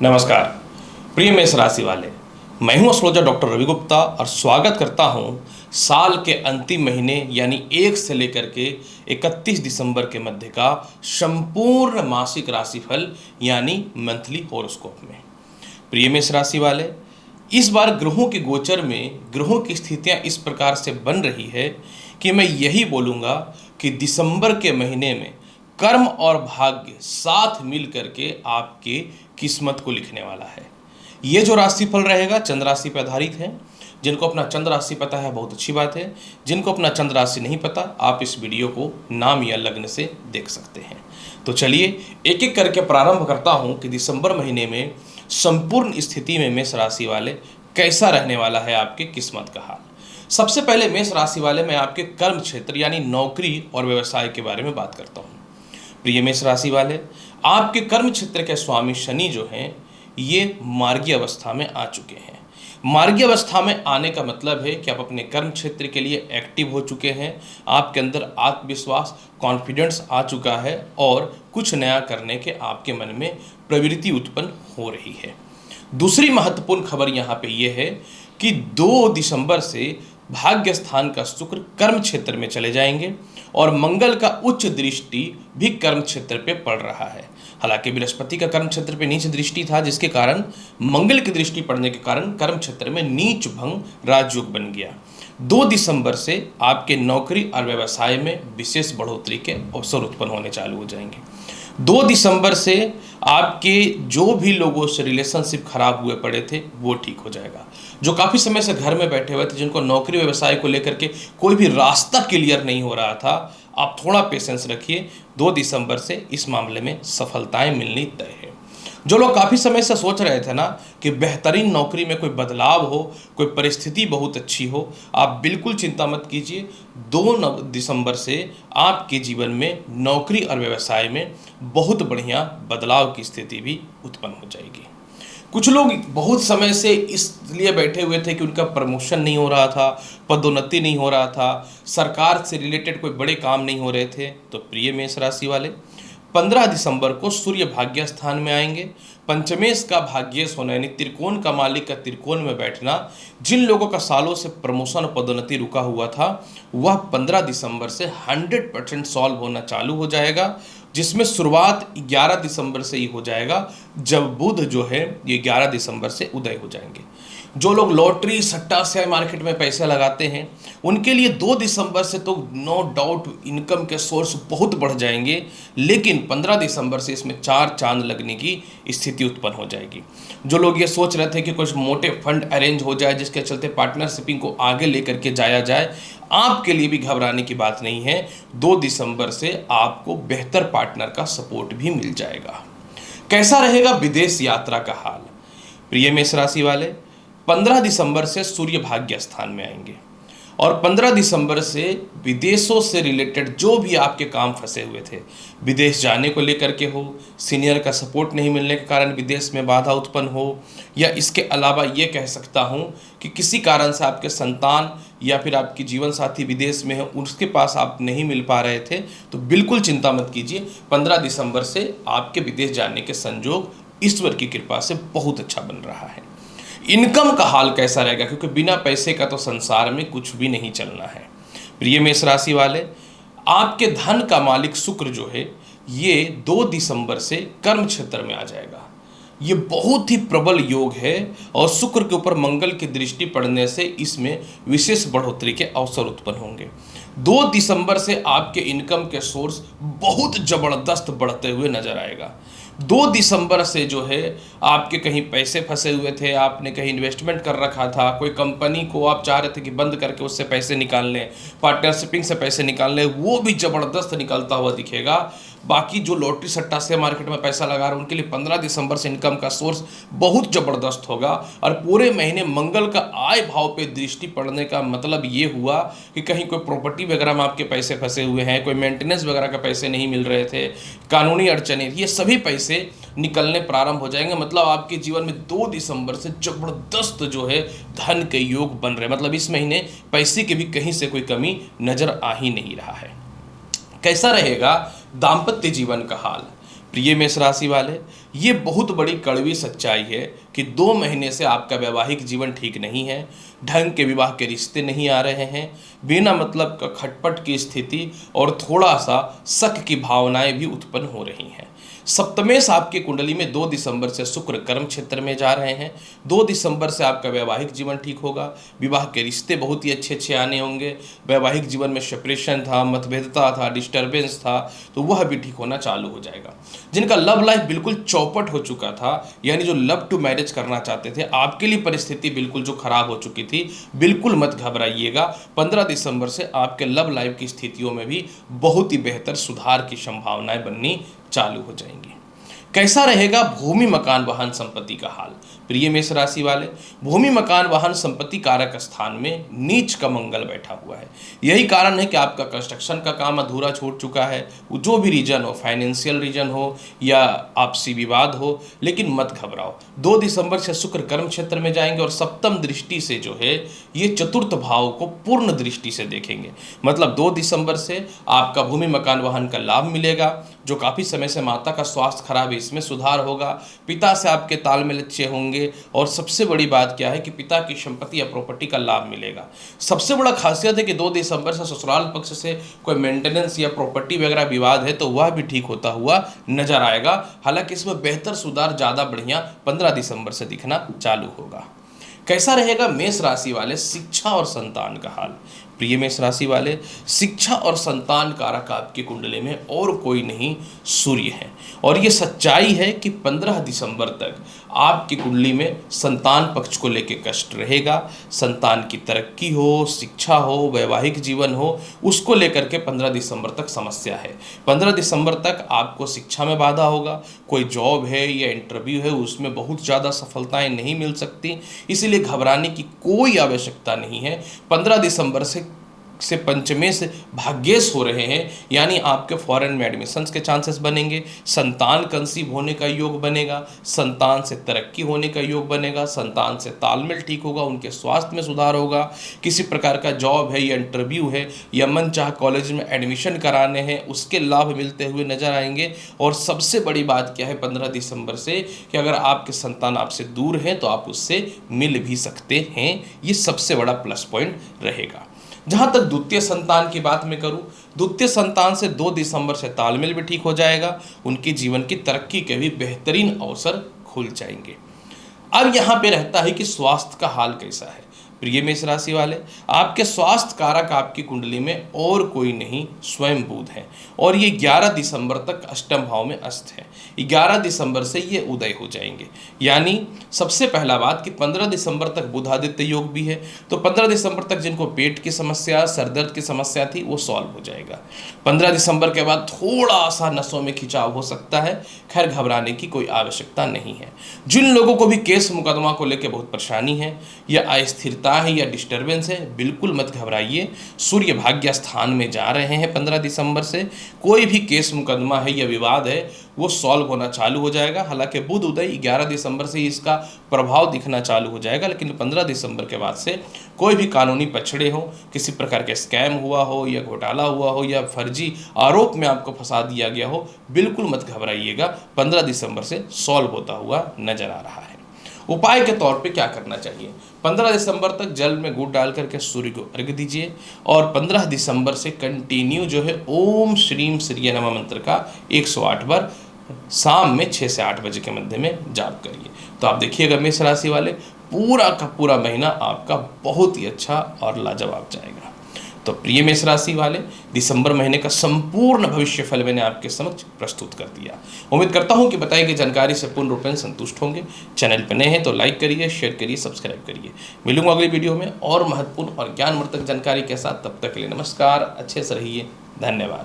नमस्कार प्रिय मेष राशि वाले, मैं हूं एस्ट्रोलॉजर डॉक्टर रवि गुप्ता और स्वागत करता हूं साल के अंतिम महीने यानी 1 से लेकर के 31 दिसंबर के मध्य का संपूर्ण मासिक राशिफल यानी मंथली हॉरोस्कोप में। प्रिय मेष राशि वाले, इस बार ग्रहों के गोचर में ग्रहों की स्थितियां इस प्रकार से बन रही है कि मैं यही बोलूँगा कि दिसंबर के महीने में कर्म और भाग्य साथ मिल करके आपके किस्मत को लिखने वाला है। ये जो राशिफल रहेगा चंद्र राशि पर आधारित है। जिनको अपना चंद्र राशि पता है बहुत अच्छी बात है, जिनको अपना चंद्र राशि नहीं पता आप इस वीडियो को नाम या लग्न से देख सकते हैं। तो चलिए एक एक करके प्रारंभ करता हूं कि दिसंबर महीने में संपूर्ण स्थिति में मेष राशि वाले कैसा रहने वाला है आपके किस्मत का हाल। सबसे पहले मेष राशि वाले मैं आपके कर्म क्षेत्र यानी नौकरी और व्यवसाय के बारे में बात करता हूँ। प्रिय मेष राशि वाले, आपके कर्म क्षेत्र के स्वामी शनि जो हैं ये मार्गी अवस्था में आ चुके हैं। मार्गी अवस्था में आने का मतलब है कि आप अपने कर्म क्षेत्र के लिए एक्टिव हो चुके हैं, आपके अंदर आत्मविश्वास कॉन्फिडेंस आ चुका है और कुछ नया करने के आपके मन में प्रवृत्ति उत्पन्न हो रही है। दूसरी महत्वपूर्ण खबर यहाँ पे ये है कि 2 दिसंबर से भाग्य स्थान का शुक्र कर्म क्षेत्र में चले जाएंगे और मंगल का उच्च दृष्टि भी कर्म क्षेत्र पे पड़ रहा है। हालांकि बृहस्पति का कर्म क्षेत्र पे नीच दृष्टि था, जिसके कारण मंगल की दृष्टि पड़ने के कारण कर्म क्षेत्र में नीच भंग राजयोग बन गया। 2 दिसंबर से आपके नौकरी और व्यवसाय में विशेष बढ़ोतरी के अवसर उत्पन्न होने चालू हो जाएंगे। 2 दिसंबर से आपके जो भी लोगों से रिलेशनशिप खराब हुए पड़े थे वो ठीक हो जाएगा। जो काफ़ी समय से घर में बैठे हुए थे, जिनको नौकरी व्यवसाय को लेकर के कोई भी रास्ता क्लियर नहीं हो रहा था, आप थोड़ा पेशेंस रखिए। 2 दिसंबर से इस मामले में सफलताएं मिलनी तय है। जो लोग काफ़ी समय से सोच रहे थे ना कि बेहतरीन नौकरी में कोई बदलाव हो, कोई परिस्थिति बहुत अच्छी हो, आप बिल्कुल चिंता मत कीजिए। 2 दिसंबर से आपके जीवन में नौकरी और व्यवसाय में बहुत बढ़िया बदलाव की स्थिति भी उत्पन्न हो जाएगी। कुछ लोग बहुत समय से इसलिए बैठे हुए थे कि उनका प्रमोशन नहीं हो रहा था, पदोन्नति नहीं हो रहा था, सरकार से रिलेटेड कोई बड़े काम नहीं हो रहे थे। तो प्रिय मेष राशि वाले, 15 दिसंबर को सूर्य भाग्य स्थान में आएंगे। पंचमेश का भाग्येश होना यानी त्रिकोण का मालिक का त्रिकोण में बैठना, जिन लोगों का सालों से प्रमोशन और पदोन्नति रुका हुआ था वह 15 दिसंबर से 100% सॉल्व होना चालू हो जाएगा, जिसमें शुरुआत 11 दिसंबर से ही हो जाएगा जब बुध जो है ये 11 दिसंबर से उदय हो जाएंगे। जो लोग लॉटरी सट्टा शेयर मार्केट में पैसे लगाते हैं उनके लिए 2 दिसंबर से तो नो डाउट इनकम के सोर्स बहुत बढ़ जाएंगे, लेकिन 15 दिसंबर से इसमें 4 चांद लगने की स्थिति उत्पन्न हो जाएगी। जो लोग ये सोच रहे थे कि कुछ मोटे फंड अरेंज हो जाए जिसके चलते पार्टनरशिपिंग को आगे लेकर के जाया जाए, आपके लिए भी घबराने की बात नहीं है। 2 दिसंबर से आपको बेहतर पार्टनर का सपोर्ट भी मिल जाएगा। कैसा रहेगा विदेश यात्रा का हाल। प्रिय मेष राशि वाले, 15 दिसंबर से सूर्य भाग्य स्थान में आएंगे और 15 दिसंबर से विदेशों से रिलेटेड जो भी आपके काम फंसे हुए थे, विदेश जाने को लेकर के हो, सीनियर का सपोर्ट नहीं मिलने के कारण विदेश में बाधा उत्पन्न हो, या इसके अलावा ये कह सकता हूँ कि किसी कारण से आपके संतान या फिर आपकी जीवन साथी विदेश में है, उसके पास आप नहीं मिल पा रहे थे, तो बिल्कुल चिंता मत कीजिए। 15 दिसंबर से आपके विदेश जाने के संजोग ईश्वर की कृपा से बहुत अच्छा बन रहा है। इनकम का हाल कैसा रहेगा, क्योंकि बिना पैसे का तो संसार में कुछ भी नहीं चलना है। प्रिय मेष राशि वाले, आपके धन का मालिक शुक्र जो है ये 2 दिसंबर से कर्म क्षेत्र में आ जाएगा। ये बहुत ही प्रबल योग है और शुक्र के ऊपर मंगल की दृष्टि पड़ने से इसमें विशेष बढ़ोतरी के अवसर उत्पन्न होंगे। 2 दिसंबर से आपके इनकम के सोर्स बहुत जबरदस्त बढ़ते हुए नजर आएगा। 2 दिसंबर से जो है आपके कहीं पैसे फंसे हुए थे, आपने कहीं इन्वेस्टमेंट कर रखा था, कोई कंपनी को आप चाह रहे थे कि बंद करके उससे पैसे निकाल लें, पार्टनरशिपिंग से पैसे निकाल लें, वो भी ज़बरदस्त निकलता हुआ दिखेगा। बाकी जो लॉटरी सट्टा से मार्केट में पैसा लगा रहे हैं उनके लिए 15 दिसंबर से इनकम का सोर्स बहुत ज़बरदस्त होगा और पूरे महीने मंगल का आय भाव पे दृष्टि पड़ने का मतलब ये हुआ कि कहीं कोई प्रॉपर्टी वगैरह में आपके पैसे फंसे हुए हैं, कोई मेंटेनेंस वगैरह का पैसे नहीं मिल रहे थे, कानूनी अड़चने, ये सभी पैसे निकलने प्रारंभ हो जाएंगे। मतलब आपके जीवन में 2 दिसंबर से जबरदस्त जो है धन के योग बन रहे हैं। मतलब इस महीने पैसे की भी कहीं से कोई कमी नजर आ ही नहीं रहा है। कैसा रहेगा दाम्पत्य जीवन का हाल। प्रिय मेष राशि वाले, ये बहुत बड़ी कड़वी सच्चाई है कि 2 महीने से आपका वैवाहिक जीवन ठीक नहीं है, ढंग के विवाह के रिश्ते नहीं आ रहे हैं, बिना मतलब का खटपट की स्थिति और थोड़ा सा शक की भावनाएं भी उत्पन्न हो रही हैं। सप्तमेश आपकी कुंडली में 2 दिसंबर से शुक्र कर्म क्षेत्र में जा रहे हैं। 2 दिसंबर से आपका वैवाहिक जीवन ठीक होगा, विवाह के रिश्ते बहुत ही अच्छे अच्छे आने होंगे। वैवाहिक जीवन में सेपरेशन था, मतभेदता था, डिस्टर्बेंस था, तो वह भी ठीक होना चालू हो जाएगा। जिनका लव लाइफ बिल्कुल चौपट हो चुका था, यानी जो लव टू मैरिज करना चाहते थे, आपके लिए परिस्थिति बिल्कुल जो खराब हो चुकी थी, बिल्कुल मत घबराइएगा। 15 दिसंबर से आपके लव लाइफ की स्थितियों में भी बहुत ही बेहतर सुधार की संभावनाएं बननी चालू हो जाएंगी। कैसा रहेगा भूमि मकान वाहन संपत्ति का हाल? प्रिय मेष राशि वाले, भूमि मकान वाहन संपत्ति कारक स्थान में नीच का मंगल बैठा हुआ है। यही कारण है कि आपका कंस्ट्रक्शन का काम अधूरा छूट चुका है। जो भी रीजन हो, फाइनेंशियल रीजन हो या आपसी विवाद हो, लेकिन मत घबराओ। 2 दिसंबर से शुक्र कर्म क्षेत्र में जाएंगे और सप्तम दृष्टि से जो है ये चतुर्थ भाव को पूर्ण दृष्टि से देखेंगे। मतलब 2 दिसंबर से आपका भूमि मकान वाहन का लाभ मिलेगा। जो काफ़ी समय से माता का स्वास्थ्य खराब है, इसमें सुधार होगा। पिता से आपके तालमेल अच्छे होंगे और सबसे बड़ी बात क्या है कि पिता की संपत्ति या प्रॉपर्टी का लाभ मिलेगा। सबसे बड़ा खासियत है कि 2 दिसंबर से ससुराल पक्ष से कोई मेंटेनेंस या प्रॉपर्टी वगैरह विवाद है तो वह भी ठीक होता हुआ नजर आएगा। हालांकि इसमें बेहतर सुधार ज़्यादा बढ़िया 15 दिसंबर से दिखना चालू होगा। कैसा रहेगा मेष राशि वाले शिक्षा और संतान का हाल? प्रिय मेष राशि वाले, शिक्षा और संतान कारक आपकी कुंडली में और कोई नहीं, सूर्य है। और ये सच्चाई है कि 15 दिसंबर तक आपकी कुंडली में संतान पक्ष को लेकर कष्ट रहेगा। संतान की तरक्की हो, शिक्षा हो, वैवाहिक जीवन हो, उसको लेकर के 15 दिसंबर तक समस्या है। 15 दिसंबर तक आपको शिक्षा में बाधा होगा। कोई जॉब है या इंटरव्यू है, उसमें बहुत ज़्यादा सफलताएं नहीं मिल सकती, इसीलिए घबराने की कोई आवश्यकता नहीं है। 15 दिसंबर से पंचमेश भाग्येश हो रहे हैं, यानी आपके फॉरेन में एडमिशन्स के चांसेस बनेंगे, संतान कंसीव होने का योग बनेगा, संतान से तरक्की होने का योग बनेगा, संतान से तालमेल ठीक होगा, उनके स्वास्थ्य में सुधार होगा। किसी प्रकार का जॉब है या इंटरव्यू है या मनचाह कॉलेज में एडमिशन कराने हैं, उसके लाभ मिलते हुए नजर आएंगे। और सबसे बड़ी बात क्या है 15 दिसंबर से, कि अगर आपके संतान आपसे दूर हैं तो आप उससे मिल भी सकते हैं। ये सबसे बड़ा प्लस पॉइंट रहेगा। जहाँ तक द्वितीय संतान की बात मैं करूँ, द्वितीय संतान से 2 दिसंबर से तालमेल भी ठीक हो जाएगा। उनकी जीवन की तरक्की के भी बेहतरीन अवसर खुल जाएंगे। अब यहाँ पे रहता है कि स्वास्थ्य का हाल कैसा है? प्रिय मेष राशि वाले, आपके स्वास्थ्य कारक आपकी कुंडली में और कोई नहीं, स्वयं बुध है। और ये 11 दिसंबर तक अष्टम भाव में अस्त है। 11 दिसंबर से ये उदय हो जाएंगे। यानी सबसे पहला बात कि 15 दिसंबर तक बुधादित्य योग भी है, तो 15 दिसंबर तक जिनको पेट की समस्या, सरदर्द की समस्या थी, वो सॉल्व हो जाएगा। 15 दिसंबर के बाद थोड़ा सा नसों में खिंचाव हो सकता है, खैर घबराने की कोई आवश्यकता नहीं है। जिन लोगों को भी केस मुकदमा को लेकर बहुत परेशानी है या अस्थिरता है या डिस्टर्बेंस है, बिल्कुल मत घबराइए। सूर्य भाग्य स्थान में जा रहे हैं 15 दिसंबर से। कोई भी केस मुकदमा है या विवाद है वो सॉल्व होना चालू हो जाएगा। हालांकि बुध उदय 11 दिसंबर से इसका प्रभाव दिखना चालू हो जाएगा, लेकिन 15 दिसंबर के बाद से कोई भी कानूनी पछड़े हो, किसी प्रकार के स्कैम हुआ हो या घोटाला हुआ हो या फर्जी आरोप में आपको फंसा दिया गया हो, बिल्कुल मत घबराइएगा। 15 दिसंबर से सॉल्व होता हुआ नजर आ रहा है। उपाय के तौर पे क्या करना चाहिए? 15 दिसंबर तक जल में गुड़ डाल करके सूर्य को अर्घ्य दीजिए और 15 दिसंबर से कंटिन्यू जो है ओम श्रीम श्रीय नमः मंत्र का 108 बार शाम में 6 से 8 बजे के मध्य में जाप करिए। तो आप देखिएगा मेष राशि वाले, पूरा का पूरा महीना आपका बहुत ही अच्छा और लाजवाब जाएगा। तो प्रिय मेष राशि वाले, दिसंबर महीने का संपूर्ण भविष्य फल मैंने आपके समक्ष प्रस्तुत कर दिया। उम्मीद करता हूं कि बताई गई जानकारी से पूर्ण रूप में संतुष्ट होंगे। चैनल पर नए हैं तो लाइक करिए, शेयर करिए, सब्सक्राइब करिए। मिलूंगा अगली वीडियो में और महत्वपूर्ण और ज्ञानवर्धक जानकारी के साथ। तब तक के लिए नमस्कार, अच्छे से रहिए, धन्यवाद।